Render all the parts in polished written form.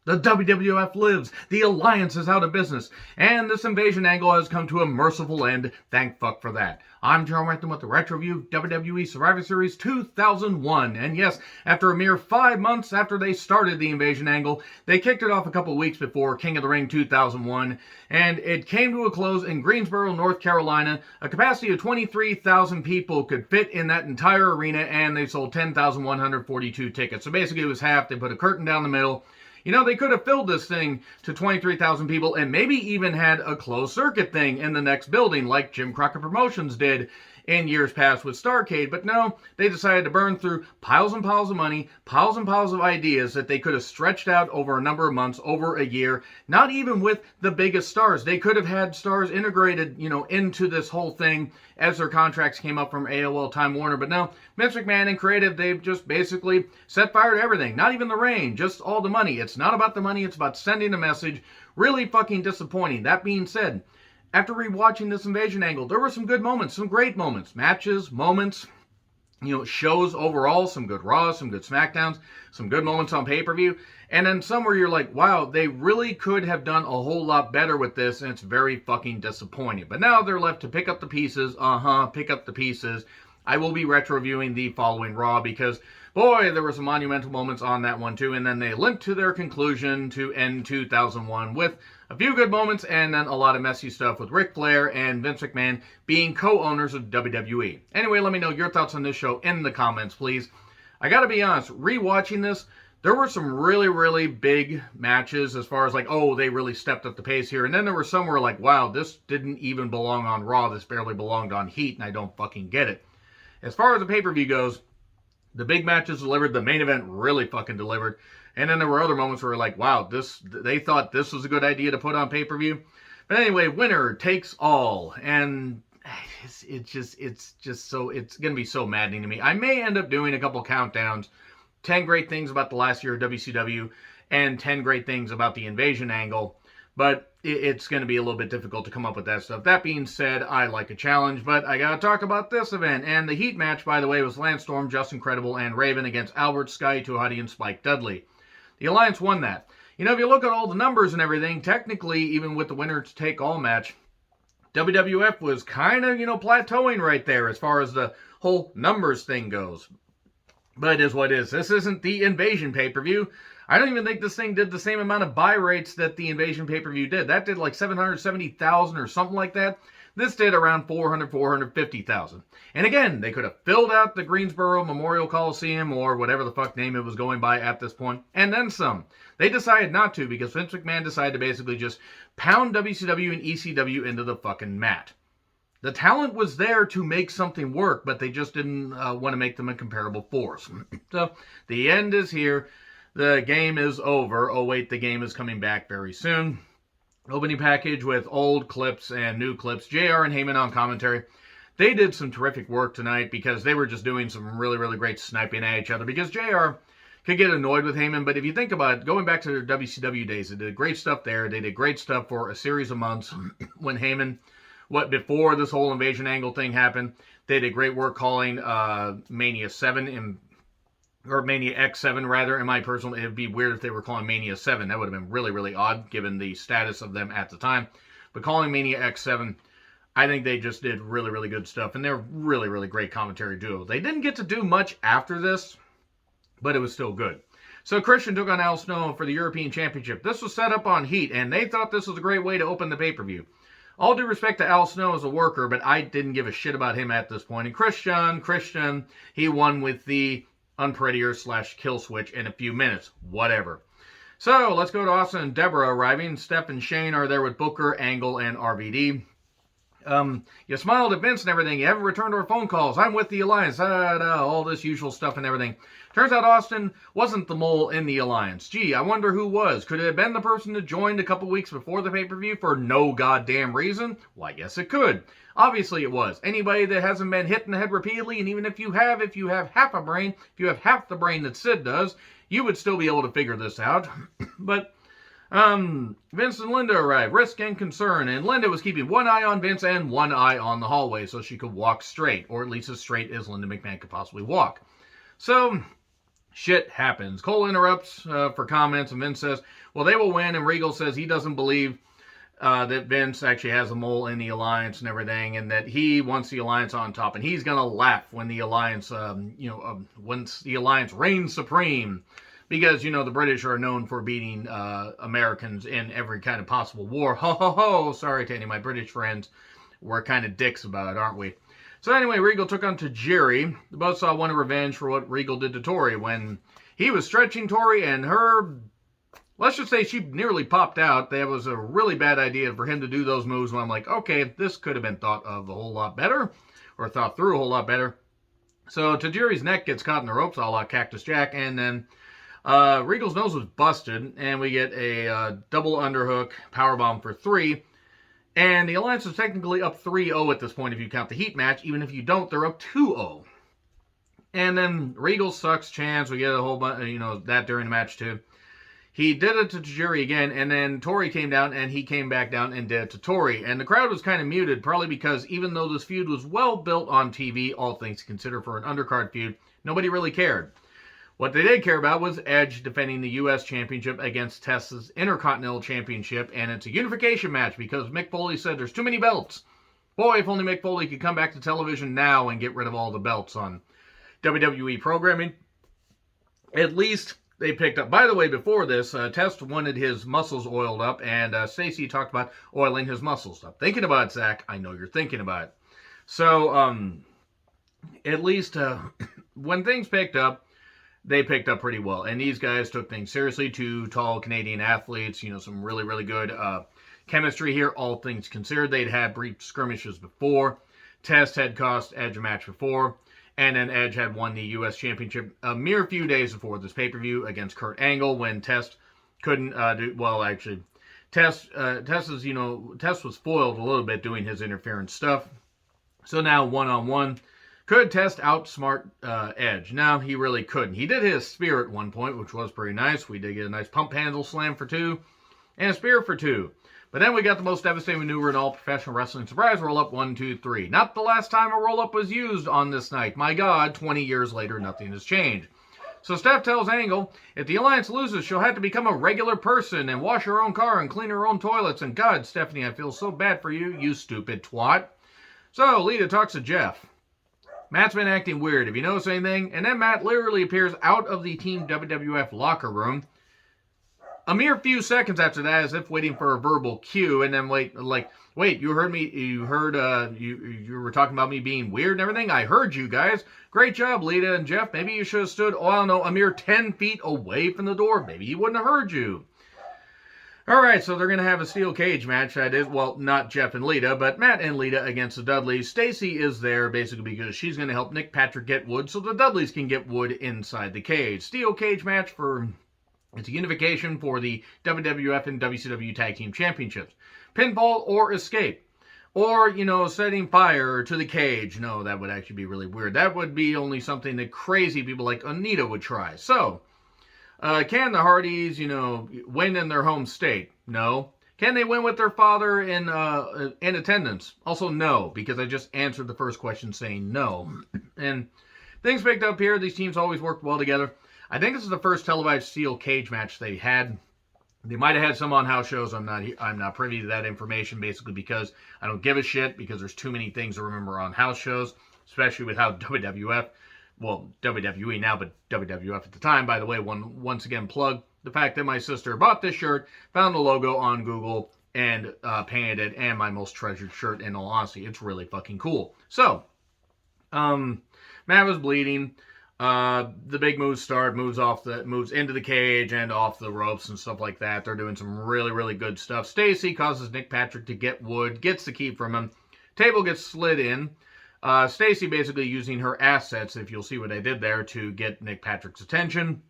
The WWF lives. The Alliance is out of business. And this invasion angle has come to a merciful end. Thank fuck for that. I'm John Renton with the Retro Review WWE Survivor Series 2001. And yes, after a mere 5 months after they started the invasion angle, they kicked it off a couple weeks before King of the Ring 2001. And it came to a close in Greensboro, North Carolina. A capacity of 23,000 people could fit in that entire arena, and they sold 10,142 tickets. So basically it was half. They put a curtain down the middle. You know, they could have filled this thing to 23,000 people and maybe even had a closed circuit thing in the next building like Jim Crockett Promotions did in years past with Starrcade. But no, they decided to burn through piles and piles of money, piles and piles of ideas that they could have stretched out over a number of months, over a year, not even with the biggest stars. They could have had stars integrated, into this whole thing as their contracts came up from AOL Time Warner. But no, Vince McMahon and creative, they've just basically set fire to everything. Not even the rain, just all the money. It's not about the money, it's about sending a message. Really fucking disappointing. That being said, after rewatching this invasion angle, there were some good moments, some great moments, matches, moments, shows overall, some good Raws, some good SmackDowns, some good moments on pay-per-view, and then some where you're like, wow, they really could have done a whole lot better with this, and it's very fucking disappointing. But now they're left to pick up the pieces, pick up the pieces. I will be retro-reviewing the following Raw because, boy, there were some monumental moments on that one too, and then they limped to their conclusion to end 2001 with a few good moments and then a lot of messy stuff with Ric Flair and Vince McMahon being co-owners of WWE. Anyway, let me know your thoughts on this show in the comments, please. I gotta be honest, rewatching this, there were some really, really big matches as far as like, oh, they really stepped up the pace here. And then there were some where like, wow, this didn't even belong on Raw. This barely belonged on Heat, and I don't fucking get it. As far as the pay-per-view goes, the big matches delivered. The main event really fucking delivered. And then there were other moments where we're like, wow, they thought this was a good idea to put on pay-per-view. But anyway, winner takes all. And it's going to be so maddening to me. I may end up doing a couple countdowns. 10 great things about the last year of WCW and 10 great things about the invasion angle. But it's going to be a little bit difficult to come up with that stuff. That being said, I like a challenge, but I got to talk about this event. And the Heat match, by the way, was Lance Storm, Justin Credible, and Raven against Albert, Sky, Tuhati, and Spike Dudley. The Alliance won that. If you look at all the numbers and everything, technically, even with the winner-take-all match, WWF was kind of, plateauing right there as far as the whole numbers thing goes. But it is what it is. This isn't the Invasion pay-per-view. I don't even think this thing did the same amount of buy rates that the Invasion pay-per-view did. That did like 770,000 or something like that. This did around 450,000. And again, they could have filled out the Greensboro Memorial Coliseum or whatever the fuck name it was going by at this point, and then some. They decided not to because Vince McMahon decided to basically just pound WCW and ECW into the fucking mat. The talent was there to make something work, but they just didn't want to make them a comparable force. So the end is here. The game is over. Oh wait, the game is coming back very soon. Opening package with old clips and new clips. JR and Heyman on commentary. They did some terrific work tonight because they were just doing some really, really great sniping at each other. Because JR could get annoyed with Heyman, but if you think about it, going back to their WCW days, they did great stuff there. They did great stuff for a series of months when Heyman, before this whole invasion angle thing happened, they did great work calling Mania 7 or Mania X7 rather. In my personal, it would be weird if they were calling Mania 7. That would have been really, really odd given the status of them at the time. But calling Mania X7, I think they just did really, really good stuff. And they're really, really great commentary duo. They didn't get to do much after this, but it was still good. So Christian took on Al Snow for the European Championship. This was set up on Heat, and they thought this was a great way to open the pay-per-view. All due respect to Al Snow as a worker, but I didn't give a shit about him at this point. And Christian, he won with the Unprettier/kill switch in a few minutes. Whatever. So, let's go to Austin and Deborah arriving. Steph and Shane are there with Booker, Angle, and RVD. You smiled at Vince and everything. You haven't returned our phone calls. I'm with the Alliance. All this usual stuff and everything. Turns out Austin wasn't the mole in the Alliance. Gee, I wonder who was. Could it have been the person that joined a couple weeks before the pay-per-view for no goddamn reason? Why, yes it could. Obviously it was. Anybody that hasn't been hit in the head repeatedly, and even if you have half a brain, if you have half the brain that Sid does, you would still be able to figure this out. But Vince and Linda arrived, risk and concern, and Linda was keeping one eye on Vince and one eye on the hallway so she could walk straight, or at least as straight as Linda McMahon could possibly walk. So Shit happens. Cole interrupts for comments, and Vince says, well, they will win, and Regal says he doesn't believe that Vince actually has a mole in the alliance and everything, and that he wants the alliance on top, and he's gonna laugh when the alliance, once the alliance reigns supreme, because the British are known for beating Americans in every kind of possible war. Ho ho ho! Sorry to any of my British friends, we're kind of dicks about it, aren't we? So anyway, Regal took on Tajiri. The Buzzsaw wanted revenge for what Regal did to Tori when he was stretching Tori, and her, let's just say she nearly popped out. That was a really bad idea for him to do those moves when I'm like, okay, this could have been thought of a whole lot better, or thought through a whole lot better. So Tajiri's neck gets caught in the ropes, a la Cactus Jack, and then Regal's nose was busted, and we get a double underhook powerbomb for 3. And the Alliance is technically up 3-0 at this point if you count the heat match. Even if you don't, they're up 2-0. And then Regal sucks chance. We get a whole bunch, that during the match too. He did it to Tajiri again, and then Tori came down, and he came back down and did it to Tori. And the crowd was kind of muted, probably because even though this feud was well built on TV, all things considered for an undercard feud, nobody really cared. What they did care about was Edge defending the U.S. Championship against Tess's Intercontinental Championship, and it's a unification match because Mick Foley said there's too many belts. Boy, if only Mick Foley could come back to television now and get rid of all the belts on WWE programming. At least they picked up. By the way, before this, Tess wanted his muscles oiled up, and Stacey talked about oiling his muscles. Stop thinking about it, Zach. I know you're thinking about it. So, at least when things picked up, they picked up pretty well. And these guys took things seriously. 2 tall Canadian athletes, some really, really good chemistry here, all things considered. They'd had brief skirmishes before. Tess had cost Edge a match before. And then Edge had won the U.S. Championship a mere few days before this pay-per-view against Kurt Angle when Tess couldn't Tess was foiled a little bit doing his interference stuff. So now one-on-one. Could Tess outsmart Edge? No, he really couldn't. He did hit a spear at one point, which was pretty nice. We did get a nice pump handle slam for 2 and a spear for 2. But then we got the most devastating maneuver in all professional wrestling. Surprise roll-up, 1, 2, 3. Not the last time a roll-up was used on this night. My God, 20 years later, nothing has changed. So Steph tells Angle, if the Alliance loses, she'll have to become a regular person and wash her own car and clean her own toilets. And God, Stephanie, I feel so bad for you, you stupid twat. So Lita talks to Jeff. Matt's been acting weird. Have you noticed anything? And then Matt literally appears out of the Team WWF locker room a mere few seconds after that, as if waiting for a verbal cue. And then wait, you heard me? You heard you were talking about me being weird and everything? I heard you guys. Great job, Lita and Jeff. Maybe you should have stood, I don't know, a mere 10 feet away from the door. Maybe he wouldn't have heard you. All right, so they're going to have a steel cage match. That is, well, not Jeff and Lita, but Matt and Lita against the Dudleys. Stacy is there basically because she's going to help Nick Patrick get wood so the Dudleys can get wood inside the cage. Steel cage match it's a unification for the WWF and WCW Tag Team Championships. Pinfall or escape. Or, setting fire to the cage. No, that would actually be really weird. That would be only something that crazy people like Anita would try. So, can the Hardys, win in their home state? No. Can they win with their father in attendance? Also, no, because I just answered the first question saying no. And things picked up here. These teams always worked well together. I think this is the first televised steel cage match they had. They might have had some on house shows. I'm not privy to that information, basically because I don't give a shit, because there's too many things to remember on house shows, especially with how WWF, well, WWE now, but WWF at the time, by the way, once again plug the fact that my sister bought this shirt, found the logo on Google, and painted it, and my most treasured shirt, in all honesty. It's really fucking cool. So, Matt was bleeding. The big moves start, moves into the cage and off the ropes and stuff like that. They're doing some really, really good stuff. Stacy causes Nick Patrick to get wood, gets the key from him. Table gets slid in. Stacy basically using her assets, if you'll see what I did there, to get Nick Patrick's attention.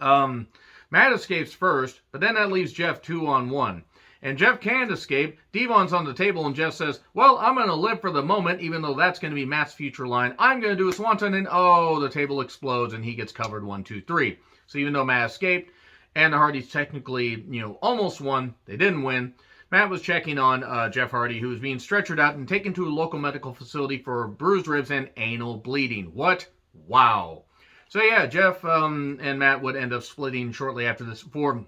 Matt escapes first, but then that leaves Jeff 2-on-1. And Jeff can't escape. Devon's on the table, and Jeff says, well, I'm going to live for the moment, even though that's going to be Matt's future line. I'm going to do a swanton, and the table explodes, and he gets covered 1, 2, 3. So even though Matt escaped, and the Hardys technically, almost won, they didn't win. Matt was checking on Jeff Hardy, who was being stretchered out and taken to a local medical facility for bruised ribs and anal bleeding. What? Wow. So yeah, Jeff and Matt would end up splitting shortly after this for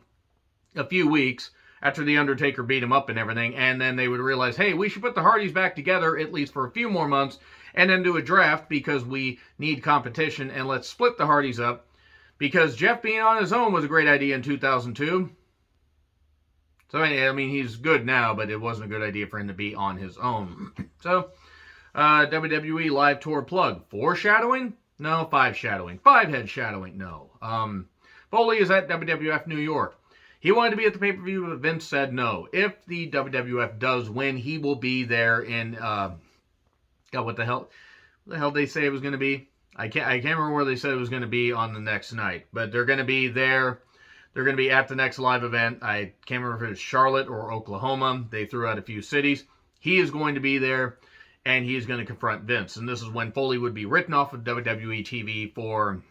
a few weeks after The Undertaker beat him up and everything, and then they would realize, hey, we should put the Hardys back together at least for a few more months and then do a draft because we need competition, and let's split the Hardys up because Jeff being on his own was a great idea in 2002. So, I mean, he's good now, but it wasn't a good idea for him to be on his own. So, WWE Live Tour plug. Foreshadowing? No. 5 shadowing. 5 head shadowing? No. Foley is at WWF New York. He wanted to be at the pay-per-view, but Vince said no. If the WWF does win, he will be there in, God, what the hell did they say it was going to be? I can't remember where they said it was going to be on the next night, but they're going to be there. They're going to be at the next live event. I can't remember if it was Charlotte or Oklahoma. They threw out a few cities. He is going to be there, and he is going to confront Vince. And this is when Foley would be written off of WWE TV for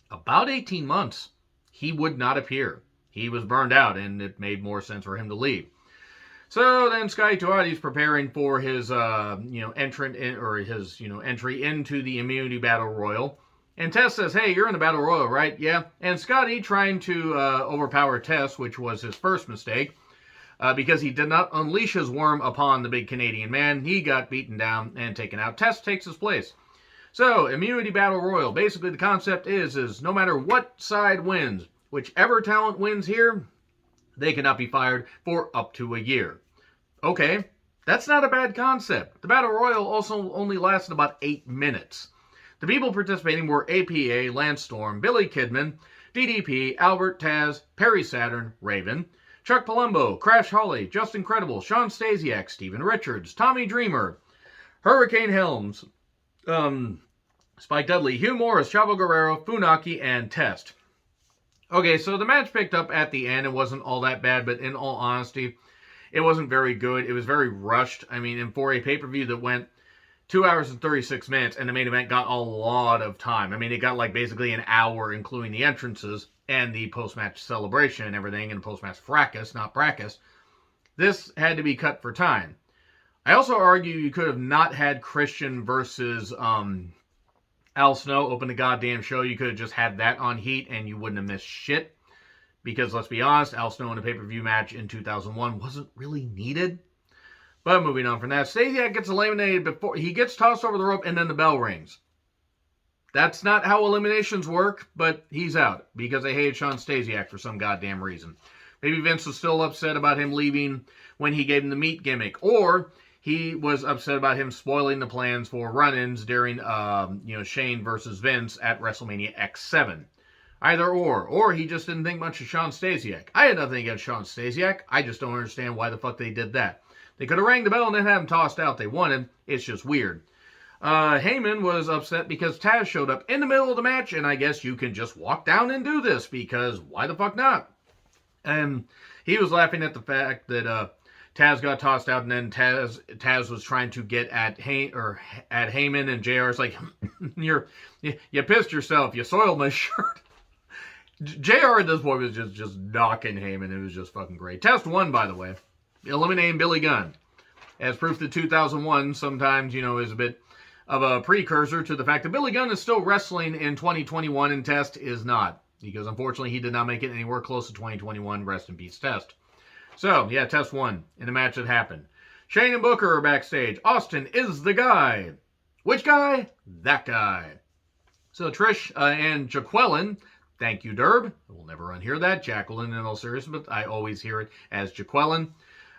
about 18 months. He would not appear. He was burned out, and it made more sense for him to leave. So then Scotty Tuati's preparing for his, entry into the Immunity Battle Royal. And Tess says, hey, you're in the Battle Royal, right? Yeah. And Scotty, trying to overpower Tess, which was his first mistake, because he did not unleash his worm upon the big Canadian man, he got beaten down and taken out. Tess takes his place. So, Immunity Battle Royal. Basically, the concept is no matter what side wins, whichever talent wins here, they cannot be fired for up to a year. Okay, that's not a bad concept. The Battle Royal also only lasted about 8 minutes. The people participating were APA, Lance Storm, Billy Kidman, DDP, Albert, Taz, Perry Saturn, Raven, Chuck Palumbo, Crash Holly, Justin Credible, Sean Stasiak, Steven Richards, Tommy Dreamer, Hurricane Helms, Spike Dudley, Hugh Morris, Chavo Guerrero, Funaki, and Test. Okay, so the match picked up at the end. It wasn't all that bad, but in all honesty, it wasn't very good. It was very rushed. I mean, and for a pay-per-view that went 2 hours and 36 minutes, and the main event got a lot of time. I mean, it got like basically an hour, including the entrances and the post-match celebration and everything, and post-match fracas, not brackus. This had to be cut for time. I also argue you could have not had Christian versus Al Snow open the goddamn show. You could have just had that on Heat, and you wouldn't have missed shit. Because, let's be honest, Al Snow in a pay-per-view match in 2001 wasn't really needed. But moving on from that, Stasiak gets eliminated before he gets tossed over the rope, and then the bell rings. That's not how eliminations work, but he's out because they hated Sean Stasiak for some goddamn reason. Maybe Vince was still upset about him leaving when he gave him the meat gimmick, or he was upset about him spoiling the plans for run-ins during, Shane versus Vince at WrestleMania X7. Either or he just didn't think much of Sean Stasiak. I had nothing against Sean Stasiak. I just don't understand why the fuck they did that. They could have rang the bell and then had him tossed out. They wanted. It's just weird. Heyman was upset because Taz showed up in the middle of the match, and I guess you can just walk down and do this because why the fuck not? And he was laughing at the fact that Taz got tossed out, and then Taz was trying to get at Heyman, and JR's like, you pissed yourself. You soiled my shirt. JR at this point was just knocking Heyman. It was just fucking great. Test 1, by the way, eliminating Billy Gunn. As proof that 2001 sometimes, is a bit of a precursor to the fact that Billy Gunn is still wrestling in 2021 and Test is not. Because unfortunately he did not make it anywhere close to 2021. Rest in peace, Test. So, yeah, Test 1 in a match that happened. Shane and Booker are backstage. Austin is the guy. Which guy? That guy. So Trish and Jaqueline. Thank you, Derb. I will never unhear that. Jacqueline in all seriousness, but I always hear it as Jaqueline.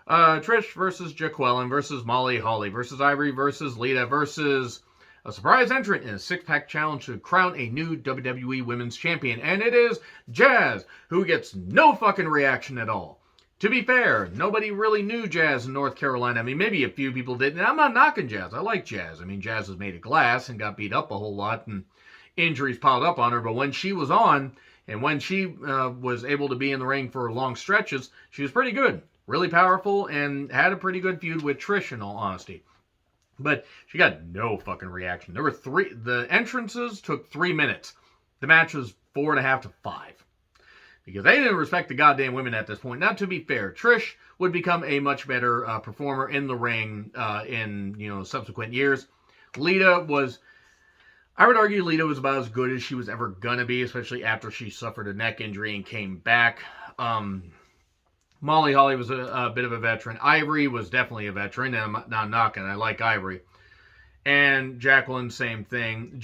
Trish versus Jaqueline versus Molly Holly versus Ivory versus Lita versus a surprise entrant in a six-pack challenge to crown a new WWE Women's Champion. And it is Jazz, who gets no fucking reaction at all. To be fair, nobody really knew Jazz in North Carolina. I mean, maybe a few people did. And I'm not knocking Jazz. I like Jazz. I mean, Jazz was made of glass and got beat up a whole lot, and injuries piled up on her, but when she was on, and when she was able to be in the ring for long stretches, she was pretty good. Really powerful, and had a pretty good feud with Trish, in all honesty. But she got no fucking reaction. There were the entrances took 3 minutes. The match was 4.5 to 5. Because they didn't respect the goddamn women at this point. Now, to be fair, Trish would become a much better performer in the ring in, subsequent years. Lita was I would argue Lita was about as good as she was ever going to be, especially after she suffered a neck injury and came back. Molly Holly was a bit of a veteran. Ivory was definitely a veteran, and I'm not knocking. I like Ivory. And Jacqueline, same thing.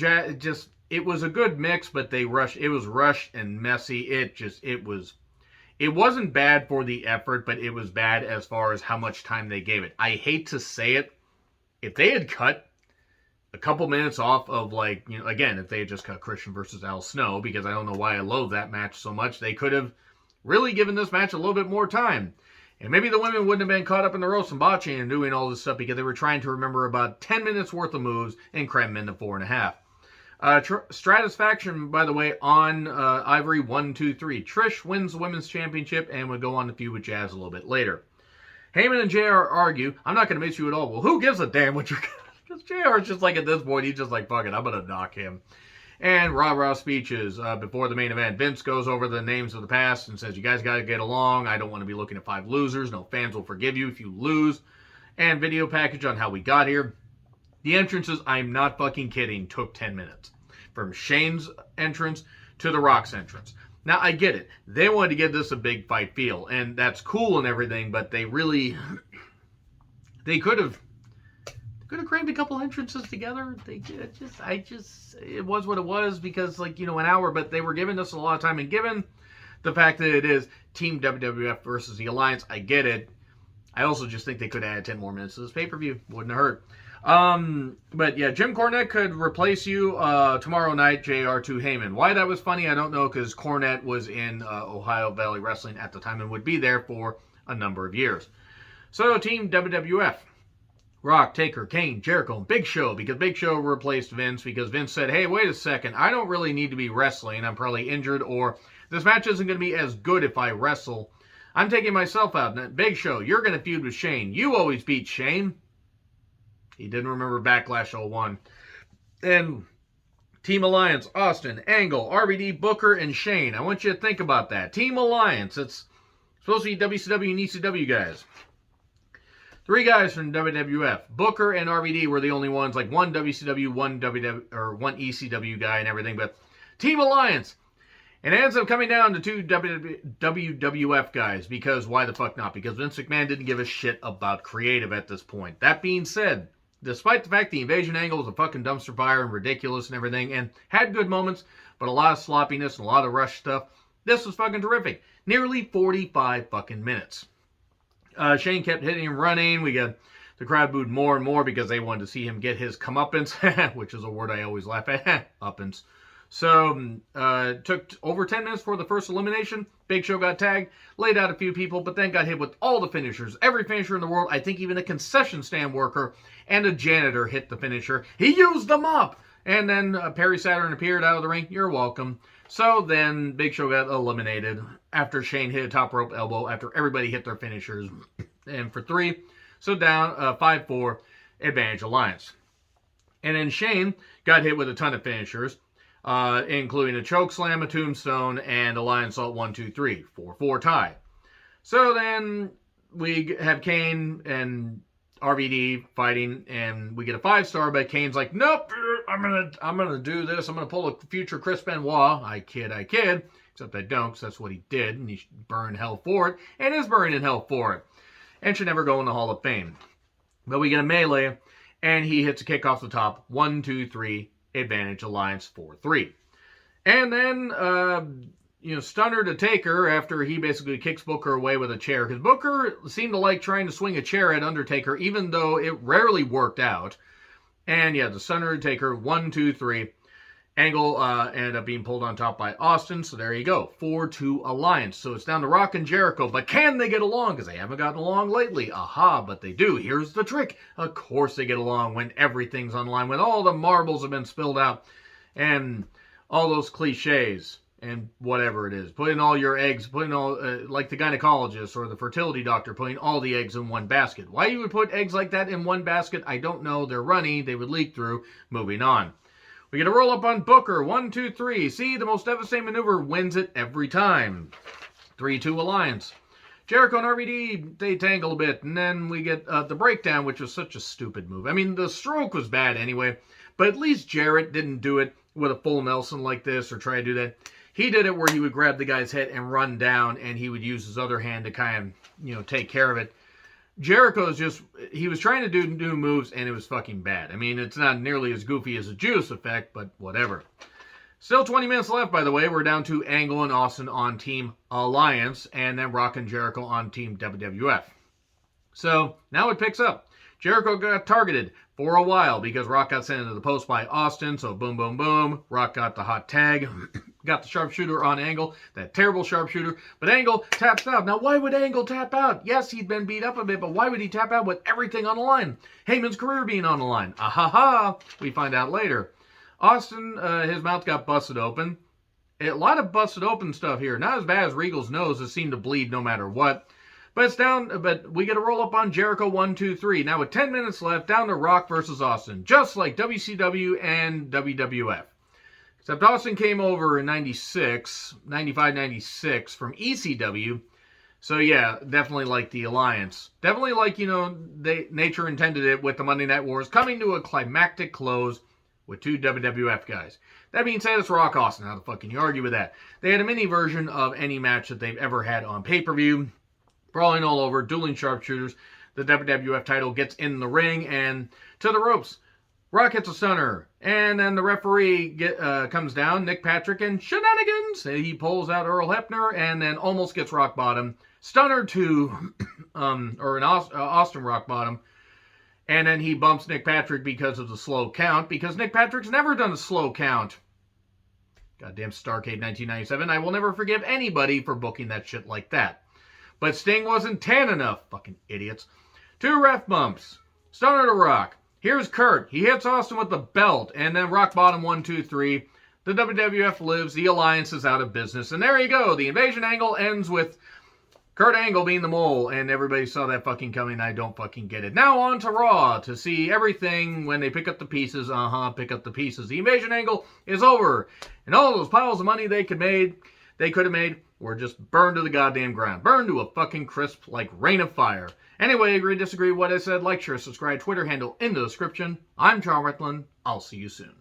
It was a good mix, but they rushed. It was rushed and messy. It wasn't bad for the effort, but it was bad as far as how much time they gave it. I hate to say it. If they had cut a couple minutes off of, like, you know, again, if they had just cut Christian versus Al Snow, because I don't know why I loathe that match so much, they could have really given this match a little bit more time. And maybe the women wouldn't have been caught up in the roast and botching and doing all this stuff because they were trying to remember about 10 minutes worth of moves and cram them into 4.5. Stratisfaction, by the way, on Ivory 1, 2, 3. Trish wins the women's championship and would go on to feud with Jazz a little bit later. Heyman and JR argue. I'm not going to miss you at all. Well, who gives a damn what you're... Because JR is just like, at this point, he's just like, fuck it, I'm going to knock him. And rah-rah speeches before the main event. Vince goes over the names of the past and says, you guys got to get along. I don't want to be looking at 5 losers. No fans will forgive you if you lose. And video package on how we got here. The entrances, I'm not fucking kidding, took 10 minutes. From Shane's entrance to The Rock's entrance. Now, I get it. They wanted to give this a big fight feel. And that's cool and everything, but they really... They could have crammed a couple entrances together. It was what it was because, like, you know, an hour, but they were giving us a lot of time. And given the fact that it is Team WWF versus the Alliance, I get it. I also just think they could add 10 more minutes to this pay-per-view. Wouldn't have hurt. But yeah, Jim Cornette could replace you tomorrow night, JR to Heyman. Why that was funny, I don't know, because Cornette was in Ohio Valley Wrestling at the time and would be there for a number of years. So, Team WWF. Rock, Taker, Kane, Jericho, and Big Show, because Big Show replaced Vince because Vince said, hey, wait a second, I don't really need to be wrestling. I'm probably injured, or this match isn't going to be as good if I wrestle. I'm taking myself out. And Big Show, you're going to feud with Shane. You always beat Shane. He didn't remember Backlash 01. And Team Alliance, Austin, Angle, RVD, Booker, and Shane. I want you to think about that. Team Alliance, it's supposed to be WCW and ECW guys. 3 guys from WWF. Booker and RVD were the only ones, like one WCW, one ECW guy and everything, but Team Alliance. And it ends up coming down to 2 WWF guys, because why the fuck not? Because Vince McMahon didn't give a shit about creative at this point. That being said, despite the fact the invasion angle was a fucking dumpster fire and ridiculous and everything, and had good moments, but a lot of sloppiness and a lot of rush stuff, this was fucking terrific. Nearly 45 fucking minutes. Shane kept hitting and running. The crowd booed more and more because they wanted to see him get his comeuppance, which is a word I always laugh at, uppance. So, it took over 10 minutes for the first elimination. Big Show got tagged, laid out a few people, but then got hit with all the finishers. Every finisher in the world, I think even a concession stand worker and a janitor hit the finisher. He used them up! And then Perry Saturn appeared out of the ring. You're welcome. So then Big Show got eliminated after Shane hit a top rope elbow after everybody hit their finishers. And for 3, so down 5-4, Advantage Alliance. And then Shane got hit with a ton of finishers, including a choke slam, a tombstone, and a lion salt 1, 2, 3, 4-4 tie. So then we have Kane and RVD fighting, and we get a 5-star, but Kane's like, nope, I'm gonna do this. I'm gonna pull a future Chris Benoit. I kid. Except I don't, because that's what he did, and he burned hell for it, and is burning in hell for it, and should never go in the Hall of Fame. But we get a melee, and he hits a kick off the top. 1, 2, 3, Advantage Alliance 4-3. And then, Stunner to Taker after he basically kicks Booker away with a chair. Because Booker seemed to like trying to swing a chair at Undertaker, even though it rarely worked out. And yeah, the Stunner to Taker, 1, 2, 3. Angle ended up being pulled on top by Austin. So there you go. 4-2 Alliance. So it's down to Rock and Jericho. But can they get along? Because they haven't gotten along lately. Aha, but they do. Here's the trick. Of course they get along when everything's online. When all the marbles have been spilled out. And all those cliches. And whatever it is. Putting all your eggs, like the gynecologist or the fertility doctor, putting all the eggs in one basket. Why you would put eggs like that in one basket, I don't know. They're runny. They would leak through. Moving on. We get a roll up on Booker. 1, 2, 3. See, the most devastating maneuver wins it every time. 3-2 Alliance. Jericho and RVD, they tangle a bit. And then we get the breakdown, which was such a stupid move. I mean, the stroke was bad anyway. But at least Jarrett didn't do it with a full Nelson like this or try to do that. He did it where he would grab the guy's head and run down, and he would use his other hand to kind of, take care of it. Jericho's he was trying to do new moves, and it was fucking bad. I mean, it's not nearly as goofy as a Juice effect, but whatever. Still 20 minutes left, by the way. We're down to Angle and Austin on Team Alliance, and then Rock and Jericho on Team WWF. So, now it picks up. Jericho got targeted for a while because Rock got sent into the post by Austin, so boom, boom, boom. Rock got the hot tag, got the sharpshooter on Angle, that terrible sharpshooter, but Angle taps out. Now, why would Angle tap out? Yes, he'd been beat up a bit, but why would he tap out with everything on the line? Heyman's career being on the line. Ah-ha-ha, we find out later. Austin, his mouth got busted open. A lot of busted open stuff here. Not as bad as Regal's nose. It seemed to bleed no matter what. But it's down, but we get a roll up on Jericho 1, 2, 3. Now with 10 minutes left, down to Rock versus Austin. Just like WCW and WWF. Except Austin came over in 95, 96 from ECW. So yeah, definitely like the Alliance. Definitely like, nature intended it with the Monday Night Wars coming to a climactic close with two WWF guys. That being said, it's Rock Austin. How the fuck can you argue with that? They had a mini version of any match that they've ever had on pay-per-view. Brawling all over, dueling sharpshooters. The WWF title gets in the ring and to the ropes. Rock hits a stunner. And then the referee comes down, Nick Patrick, and shenanigans. He pulls out Earl Hebner and then almost gets rock bottom. Stunner to Austin rock bottom. And then he bumps Nick Patrick because of the slow count. Because Nick Patrick's never done a slow count. Goddamn Starrcade 1997. I will never forgive anybody for booking that shit like that. But Sting wasn't tan enough. Fucking idiots. 2 ref bumps. Stunner to Rock. Here's Kurt. He hits Austin with the belt. And then rock bottom 1, 2, 3. The WWF lives. The Alliance is out of business. And there you go. The invasion angle ends with Kurt Angle being the mole. And everybody saw that fucking coming. I don't fucking get it. Now on to Raw to see everything when they pick up the pieces. Pick up the pieces. The invasion angle is over. And all those piles of money they could have made were just burned to the goddamn ground. Burned to a fucking crisp like rain of fire. Anyway, agree, disagree with what I said, like, share, subscribe, Twitter handle in the description. I'm Charles Rickland. I'll see you soon.